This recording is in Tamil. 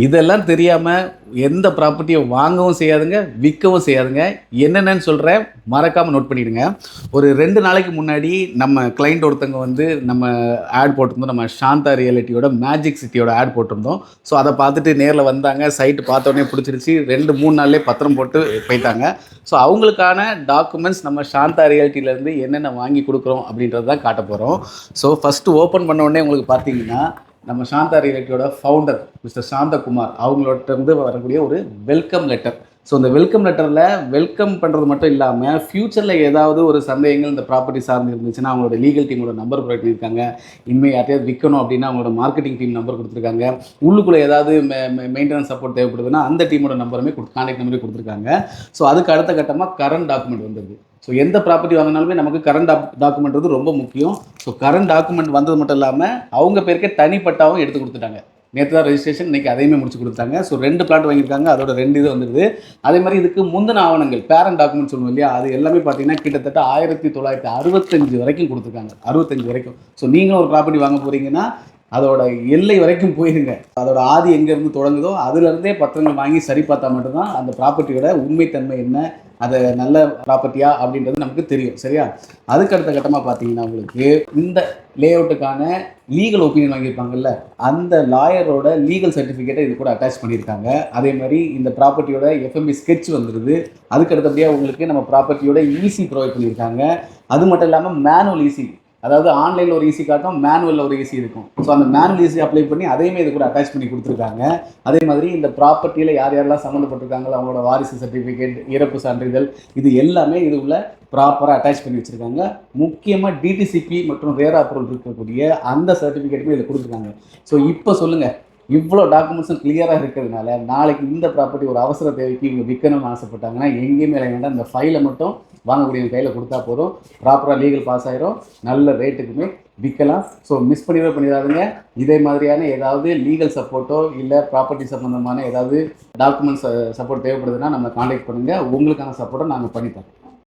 இதெல்லாம் தெரியாமல் எந்த ப்ராப்பர்ட்டியை வாங்கவும் செய்யாதுங்க, விற்கவும் செய்யாதுங்க. என்னென்னு சொல்கிறேன், மறக்காமல் நோட் பண்ணிவிடுங்க. ஒரு 2 நாளைக்கு முன்னாடி நம்ம கிளைண்ட் ஒருத்தவங்க வந்து நம்ம ஆட் போட்டிருந்தோம். நம்ம சாந்தா ரியாலிட்டியோட மேஜிக் சிட்டியோட ஆட் போட்டிருந்தோம். ஸோ அதை பார்த்துட்டு நேரில் வந்தாங்க. சைட்டு பார்த்தோன்னே பிடிச்சிருச்சு. 2-3 நாள்லேயே பத்திரம் போட்டு போயிட்டாங்க. ஸோ அவங்களுக்கான டாக்குமெண்ட்ஸ் நம்ம சாந்தா ரியாலிட்டியிலேருந்து என்னென்ன வாங்கி கொடுக்குறோம் அப்படின்றது தான் காட்ட போகிறோம். ஸோ ஃபஸ்ட்டு ஓப்பன் பண்ண உடனே உங்களுக்கு பார்த்தீங்கன்னா நம்ம சாந்தா ரியாலிட்டியோட ஃபவுண்டர் மிஸ்டர் சாந்தகுமார் அவங்களோட வரக்கூடிய ஒரு வெல்கம் லெட்டர். ஸோ இந்த வெல்கம் லெட்டரில் வெல்கம் பண்ணுறது மட்டும் இல்லாமல் ஃப்யூச்சரில் ஏதாவது ஒரு சந்தேகங்கள் இந்த ப்ராப்பர்ட்டி சார்ந்து இருந்துச்சுன்னா அவங்களோட லீகல் டீமோட நம்பர் ப்ரொவைட் பண்ணியிருக்காங்க. இனிமேல் யார்ட்டையாவது விற்கணும் அப்படின்னா அவங்களோட மார்க்கெட்டிங் டீம் நம்பர் கொடுத்துருக்காங்க. உள்ளுக்குள்ளே ஏதாவது மெயின்டெனன்ஸ் சப்போர்ட் தேவைப்படுதுன்னா அந்த டீமோட நம்பருமே கான்டாக்ட் நம்பரே கொடுத்துருக்காங்க. ஸோ அதுக்கு அடுத்த கட்டமாக கரண்ட் டாக்குமெண்ட் வந்துடுது. ஸோ எந்த ப்ராப்பர்ட்டி வாங்கினாலுமே நமக்கு கரண்ட் டாக்குமெண்ட் வந்து ரொம்ப முக்கியம். ஸோ கரண்ட் டாக்குமெண்ட் வந்தது மட்டும் இல்லாமல் அவங்க பேருக்கே தனிப்பட்டாவும் எடுத்து கொடுத்துட்டாங்க. நேற்று தான் ரெஜிஸ்ட்ரேஷன், இன்றைக்கி அதையுமே முடிச்சு கொடுத்தாங்க. ஸோ 2 பிளாட் வாங்கியிருக்காங்க, அதோட 2 இது வந்துடுது. அதே மாதிரி இதுக்கு முந்தின ஆவணங்கள் பேரண்ட் டாக்குமெண்ட் சொல்லுவோம் இல்லையா, அது எல்லாமே பார்த்தீங்கன்னா கிட்டத்தட்ட 1965 வரைக்கும் கொடுத்துருக்காங்க. 65 வரைக்கும். ஸோ நீங்களும் ஒரு ப்ராப்பர்ட்டி வாங்க போகிறீங்கன்னா அதோட எல்லை வரைக்கும் போயிருங்க. அதோட ஆதி எங்கேருந்து தொடங்குதோ அதுலேருந்தே பத்திரங்கள் வாங்கி சரி பார்த்தா மட்டும்தான் அந்த ப்ராப்பர்ட்டியோட உண்மைத்தன்மை என்ன, அது நல்ல ப்ராப்பர்ட்டியா அப்படின்றது நமக்கு தெரியும். சரியா? அதுக்கு அடுத்த கட்டமாக பார்த்தீங்கன்னா உங்களுக்கு இந்த லே அவுட்டுக்கான லீகல் ஒப்பீனியன் வாங்கியிருப்பாங்கல்ல, அந்த லாயரோட லீகல் சர்டிஃபிகேட்டை இது கூட அட்டாச் பண்ணியிருக்காங்க. அதே மாதிரி இந்த ப்ராப்பர்ட்டியோட எஃப்எம்பி ஸ்கெட்ச் வந்துடுது. அதுக்கு அடுத்தபடியாக உங்களுக்கு நம்ம ப்ராப்பர்ட்டியோட ஈசி ப்ரொவைட் பண்ணியிருக்காங்க. அது மட்டும் இல்லாமல் மேனுவல் ஈசி, அதாவது ஆன்லைனில் ஒரு ஈசி காட்டும், மேனுவலில் ஒரு ஈசி இருக்கும். ஸோ அந்த மேனுவல் ஈசி அப்ளை பண்ணி அதையுமே இது கூட அட்டாச் பண்ணி கொடுத்துருக்காங்க. அதே மாதிரி இந்த ப்ராப்பர்ட்டியில் யார் யாரெல்லாம் சம்மந்தப்பட்டிருக்காங்களோ அவங்களோட வாரிசு சர்டிஃபிகேட், இறப்பு சான்றிதழ், இது எல்லாமே இது உள்ள ப்ராப்பராக அட்டாச் பண்ணி வச்சுருக்காங்க. முக்கியமாக டிடிசிபி மற்றும் ரேரா அப்ரூவல் இருக்கக்கூடிய அந்த சர்டிஃபிகேட்டுமே இதில் கொடுத்துருக்காங்க. ஸோ இப்போ சொல்லுங்கள், இவ்வளோ டாக்குமெண்ட்ஸும் கிளியராக இருக்கிறதுனால நாளைக்கு இந்த ப்ராப்பர்ட்டி ஒரு அவசர தேவைக்கு இவங்க விற்கணும்னு ஆசைப்பட்டாங்கன்னா எங்கேயுமே வேண்டாம், இந்த ஃபைலை மட்டும் வாங்கக்கூடிய கையில் கொடுத்தா போதும், ப்ராப்பராக லீகல் பாஸ் ஆகிரும், நல்ல ரேட்டுக்குமே விற்கலாம். ஸோ மிஸ் பண்ணிடாதுங்க. இதே மாதிரியான ஏதாவது லீகல் சப்போர்ட்டோ இல்லை ப்ராப்பர்ட்டி சம்மந்தமான ஏதாவது டாக்குமெண்ட்ஸ் சப்போர்ட் தேவைப்படுதுன்னா நம்ம கான்டாக்ட் பண்ணுங்கள். உங்களுக்கான சப்போர்ட்டை நாங்கள் பண்ணித்தரோம்.